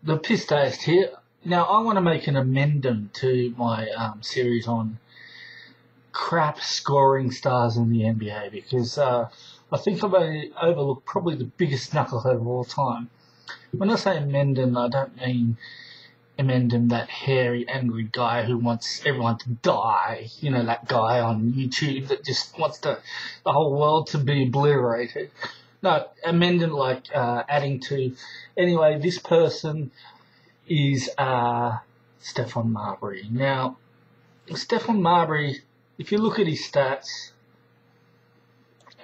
the piss taste here. Now, I want to make an addendum to my series on crap scoring stars in the NBA because I think I've overlooked probably the biggest knucklehead of all time. When I say addendum, I don't mean addendum, that hairy, angry guy who wants everyone to die. You know, that guy on YouTube that just wants the whole world to be obliterated. No, addendum like adding to. Anyway, this person is Stephon Marbury. Now, Stephon Marbury, if you look at his stats,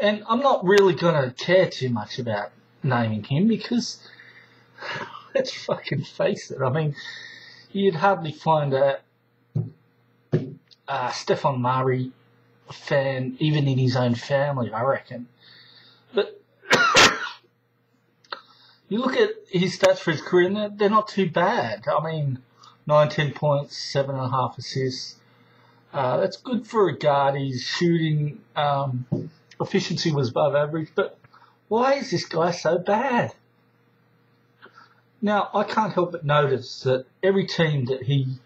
and I'm not really going to care too much about naming him because, let's fucking face it, I mean, you'd hardly find a Stephon Marbury fan even in his own family, I reckon. But you look at his stats for his career, and they're not too bad. I mean, 19 points, 7.5 assists. That's good for a guard. His shooting efficiency was above average. But why is this guy so bad? Now, I can't help but notice that every team that he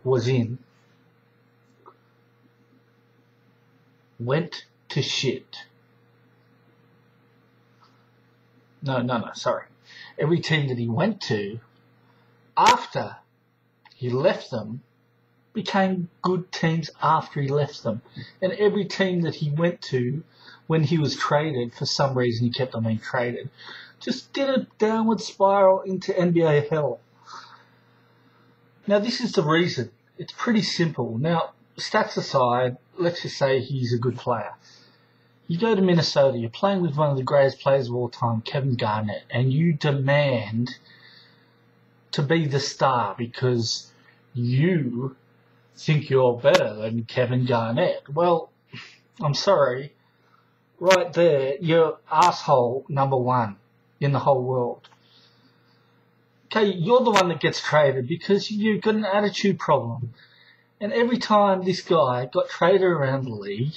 was in went to shit. No, sorry. Every team that he went to, after he left them, became good teams after he left them. And every team that he went to, when he was traded, for some reason he kept on being traded, just did a downward spiral into NBA hell. Now, this is the reason. It's pretty simple. Now, stats aside, let's just say he's a good player. You go to Minnesota, you're playing with one of the greatest players of all time, Kevin Garnett, and you demand to be the star because you think you're better than Kevin Garnett. Well, I'm sorry. Right there, you're asshole number one in the whole world. Okay, you're the one that gets traded because you've got an attitude problem. And every time this guy got traded around the league,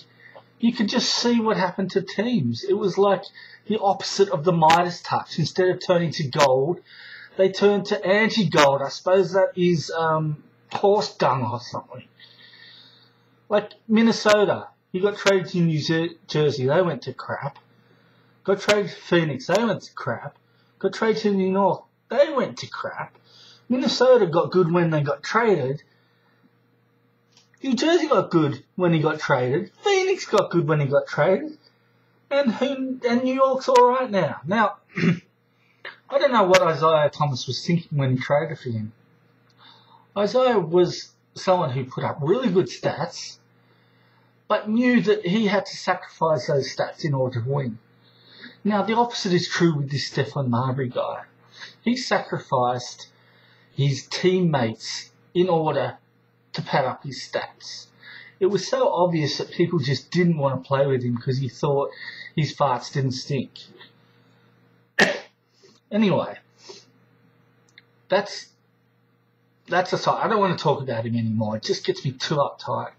you could just see what happened to teams. It was like the opposite of the Midas touch. Instead of turning to gold, they turned to anti-gold. I suppose that is horse dung or something. Like Minnesota, he got traded to New Jersey. They went to crap. Got traded to Phoenix. They went to crap. Got traded to New York. They went to crap. Minnesota got good when they got traded. New Jersey got good when he got traded. Phoenix got good when he got traded. And New York's all right now. Now, I don't know what Isaiah Thomas was thinking when he traded for him. Isaiah was someone who put up really good stats, but knew that he had to sacrifice those stats in order to win. Now, the opposite is true with this Stephon Marbury guy. He sacrificed his teammates in order to pad up his stats. It was so obvious that people just didn't want to play with him because he thought his farts didn't stink. Anyway, that's aside. I don't want to talk about him anymore. It just gets me too uptight.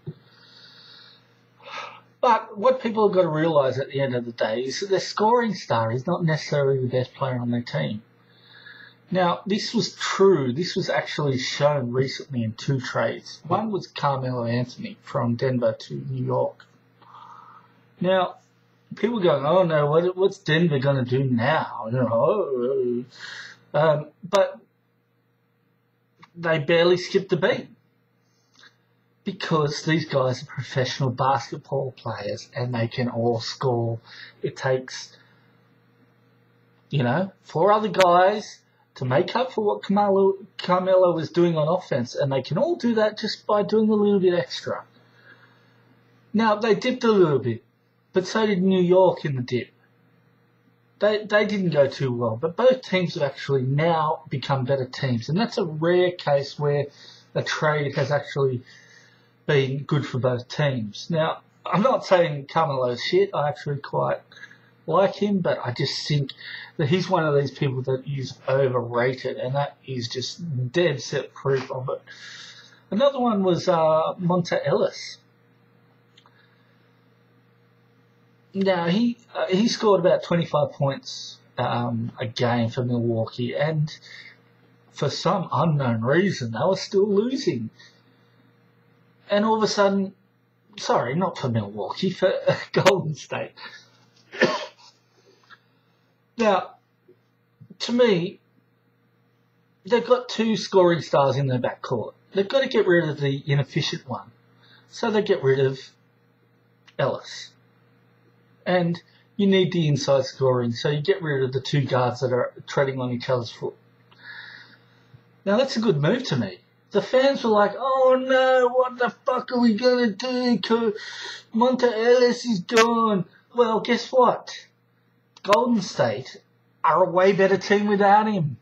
But what people have got to realise at the end of the day is that their scoring star is not necessarily the best player on their team. Now, this was true. This was actually shown recently in 2 trades. One was Carmelo Anthony from Denver to New York. Now, people are going, oh no, what's Denver going to do now? You know, but they barely skipped a beat because these guys are professional basketball players and they can all score. It takes, 4 other guys to make up for what Carmelo was doing on offense, and they can all do that just by doing a little bit extra. Now, they dipped a little bit, but so did New York in the dip. They didn't go too well, but both teams have actually now become better teams, and that's a rare case where a trade has actually been good for both teams. Now, I'm not saying Carmelo's shit. I actually quite like him, but I just think that he's one of these people that is overrated, and that is just dead set proof of it. Another one was Monta Ellis. Now, he scored about 25 points a game for Milwaukee, and for some unknown reason, they were still losing. And all of a sudden, sorry, not for Milwaukee, for Golden State. Now, to me, they've got two scoring stars in their backcourt. They've got to get rid of the inefficient one. So they get rid of Ellis. And you need the inside scoring, so you get rid of the two guards that are treading on each other's foot. Now, that's a good move to me. The fans were like, oh no, what the fuck are we going to do? Monta Ellis is gone. Well, guess what? Golden State are a way better team without him.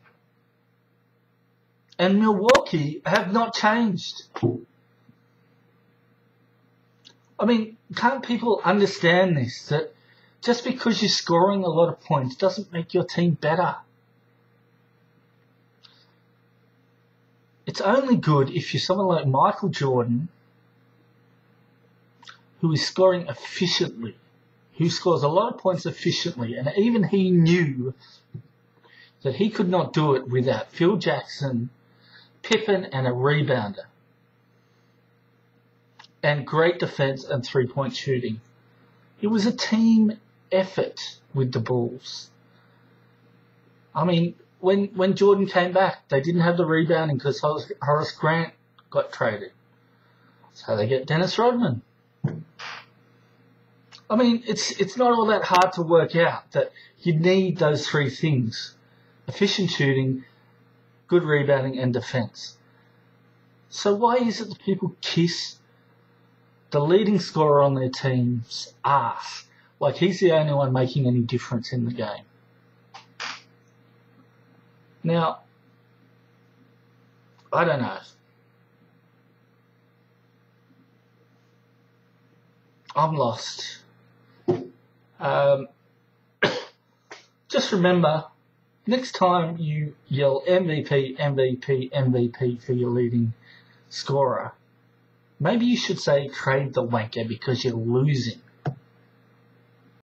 And Milwaukee have not changed. I mean, can't people understand this? That just because you're scoring a lot of points doesn't make your team better. It's only good if you're someone like Michael Jordan, who is scoring efficiently, who scores a lot of points efficiently, and even he knew that he could not do it without Phil Jackson, Pippen, and a rebounder, and great defense and three-point shooting. It was a team effort with the Bulls. I mean, when Jordan came back, they didn't have the rebounding because Horace Grant got traded. So they get Dennis Rodman. I mean, it's not all that hard to work out that you need those three things: efficient shooting, good rebounding, and defense. So why is it that people kiss the leading scorer on their team's ass like he's the only one making any difference in the game? Now, I don't know. I'm lost. Just remember, next time you yell MVP, MVP, MVP for your leading scorer, maybe you should say trade the wanker because you're losing.